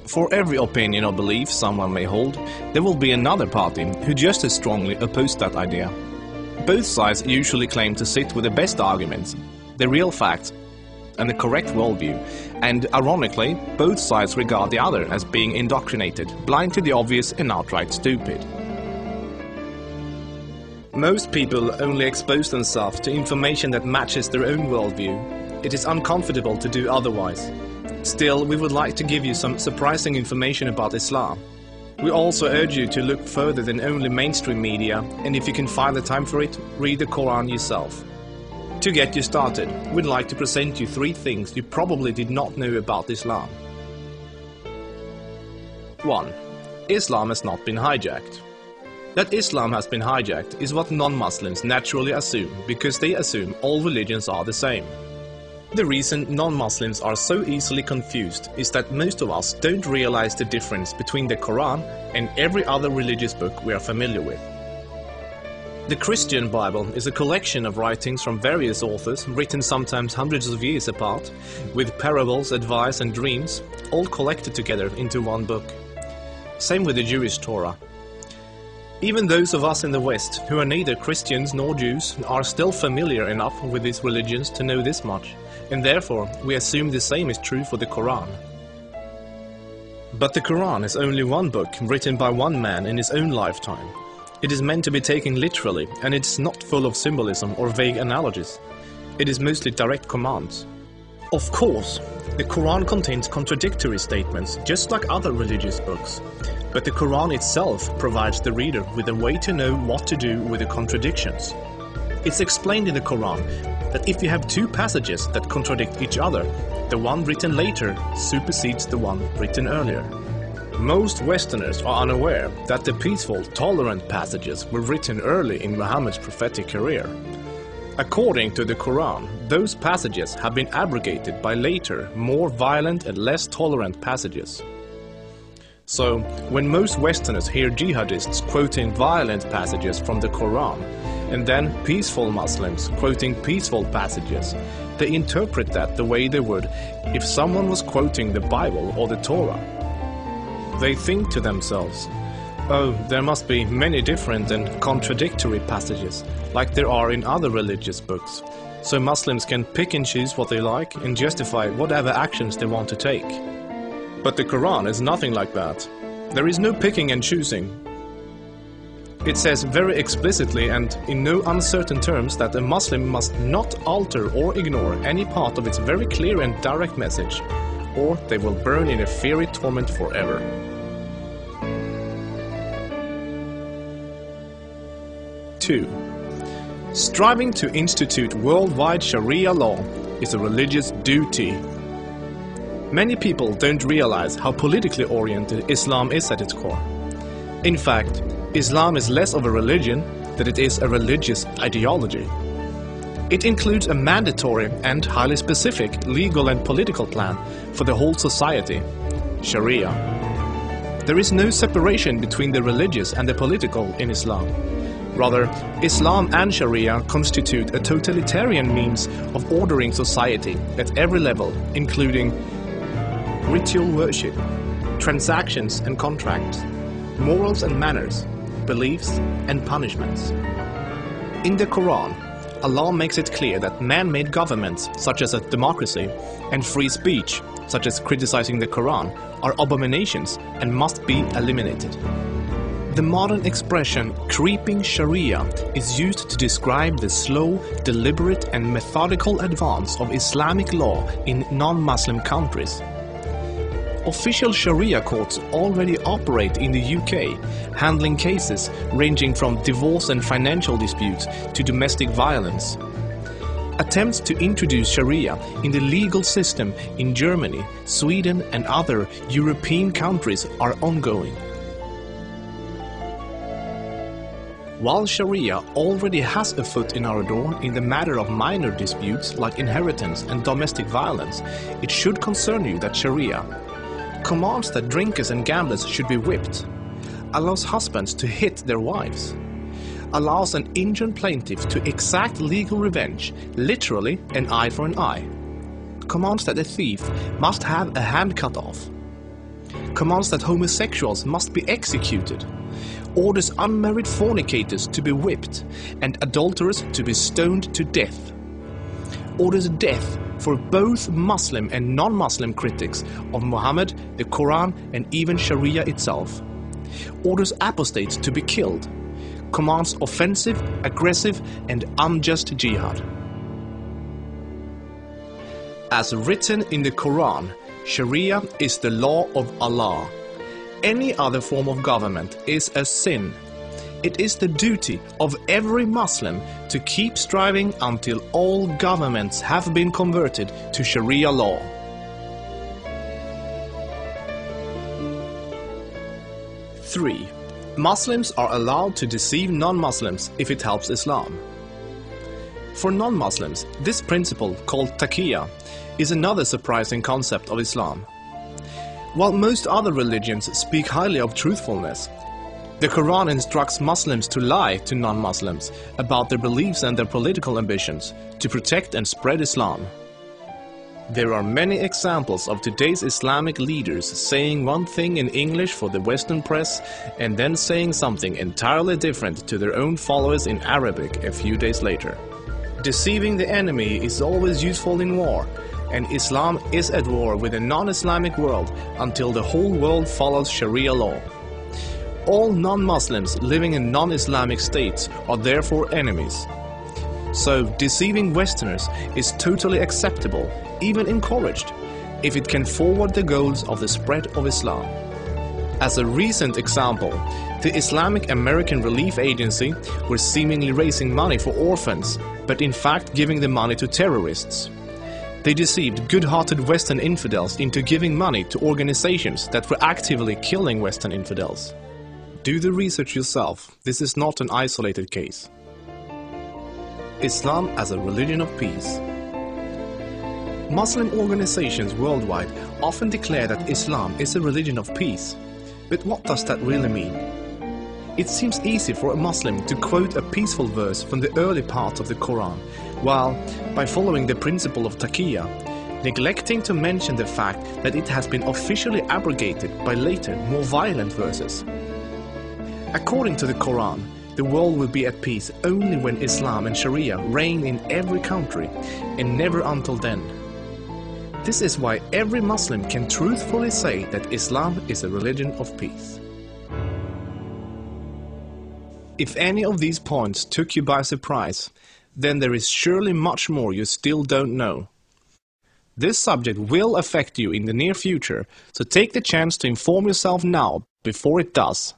For every opinion or belief someone may hold, there will be another party who just as strongly oppose that idea. Both sides usually claim to sit with the best arguments, the real facts, and the correct worldview, and ironically, both sides regard the other as being indoctrinated, blind to the obvious and outright stupid. Most people only expose themselves to information that matches their own worldview. It is uncomfortable to do otherwise. Still, we would like to give you some surprising information about Islam. We also urge you to look further than only mainstream media, and if you can find the time for it, read the Quran yourself. To get you started, we'd like to present you 3 things you probably did not know about Islam. 1. Islam has not been hijacked. That Islam has been hijacked is what non-Muslims naturally assume, because they assume all religions are the same. The reason non-Muslims are so easily confused is that most of us don't realize the difference between the Quran and every other religious book we are familiar with. The Christian Bible is a collection of writings from various authors, written sometimes hundreds of years apart, with parables, advice and dreams, all collected together into one book. Same with the Jewish Torah. Even those of us in the West, who are neither Christians nor Jews, are still familiar enough with these religions to know this much, and therefore we assume the same is true for the Quran. But the Quran is only one book written by one man in his own lifetime. It is meant to be taken literally, and it is not full of symbolism or vague analogies. It is mostly direct commands. Of course, the Quran contains contradictory statements, just like other religious books. But the Quran itself provides the reader with a way to know what to do with the contradictions. It's explained in the Quran that if you have 2 passages that contradict each other, the one written later supersedes the one written earlier. Most Westerners are unaware that the peaceful, tolerant passages were written early in Muhammad's prophetic career. According to the Quran, those passages have been abrogated by later, more violent and less tolerant passages. So, when most Westerners hear jihadists quoting violent passages from the Quran, and then peaceful Muslims quoting peaceful passages, they interpret that the way they would if someone was quoting the Bible or the Torah. They think to themselves, oh, there must be many different and contradictory passages, like there are in other religious books, so Muslims can pick and choose what they like and justify whatever actions they want to take. But the Quran is nothing like that. There is no picking and choosing. It says very explicitly and in no uncertain terms that a Muslim must not alter or ignore any part of its very clear and direct message, or they will burn in a fiery torment forever. Two. Striving to institute worldwide Sharia law is a religious duty. Many people don't realize how politically oriented Islam is at its core. In fact, Islam is less of a religion than it is a religious ideology. It includes a mandatory and highly specific legal and political plan for the whole society, Sharia. There is no separation between the religious and the political in Islam. Rather, Islam and Sharia constitute a totalitarian means of ordering society at every level, including ritual worship, transactions and contracts, morals and manners, beliefs and punishments. In the Quran, Allah makes it clear that man-made governments, such as a democracy, and free speech, such as criticizing the Quran, are abominations and must be eliminated. The modern expression creeping Sharia is used to describe the slow, deliberate and methodical advance of Islamic law in non-Muslim countries. Official Sharia courts already operate in the UK, handling cases ranging from divorce and financial disputes to domestic violence. Attempts to introduce Sharia in the legal system in Germany, Sweden and other European countries are ongoing. While Sharia already has a foot in our door in the matter of minor disputes like inheritance and domestic violence, it should concern you that Sharia commands that drinkers and gamblers should be whipped, allows husbands to hit their wives, allows an injured plaintiff to exact legal revenge, literally an eye for an eye, commands that a thief must have a hand cut off, commands that homosexuals must be executed, orders unmarried fornicators to be whipped and adulterers to be stoned to death, orders death for both Muslim and non-Muslim critics of Muhammad, the Quran and even Sharia itself, orders apostates to be killed, commands offensive, aggressive and unjust jihad. As written in the Quran, Sharia is the law of Allah. Any other form of government is a sin. It is the duty of every Muslim to keep striving until all governments have been converted to Sharia law. Three, Muslims are allowed to deceive non-Muslims if it helps Islam. For non-Muslims, this principle, called taqiyya, is another surprising concept of Islam. While most other religions speak highly of truthfulness, the Quran instructs Muslims to lie to non-Muslims about their beliefs and their political ambitions to protect and spread Islam. There are many examples of today's Islamic leaders saying one thing in English for the Western press and then saying something entirely different to their own followers in Arabic a few days later. Deceiving the enemy is always useful in war, and Islam is at war with a non-Islamic world until the whole world follows Sharia law. All non-Muslims living in non-Islamic states are therefore enemies. So deceiving Westerners is totally acceptable, even encouraged, if it can forward the goals of the spread of Islam. As a recent example, the Islamic American Relief Agency were seemingly raising money for orphans, but in fact giving the money to terrorists. They deceived good-hearted Western infidels into giving money to organizations that were actively killing Western infidels. Do the research yourself, this is not an isolated case. Islam as a religion of peace. Muslim organizations worldwide often declare that Islam is a religion of peace. But what does that really mean? It seems easy for a Muslim to quote a peaceful verse from the early parts of the Quran, while, by following the principle of taqiyya, neglecting to mention the fact that it has been officially abrogated by later, more violent verses. According to the Quran, the world will be at peace only when Islam and Sharia reign in every country, and never until then. This is why every Muslim can truthfully say that Islam is a religion of peace. If any of these points took you by surprise, then there is surely much more you still don't know. This subject will affect you in the near future, so take the chance to inform yourself now before it does.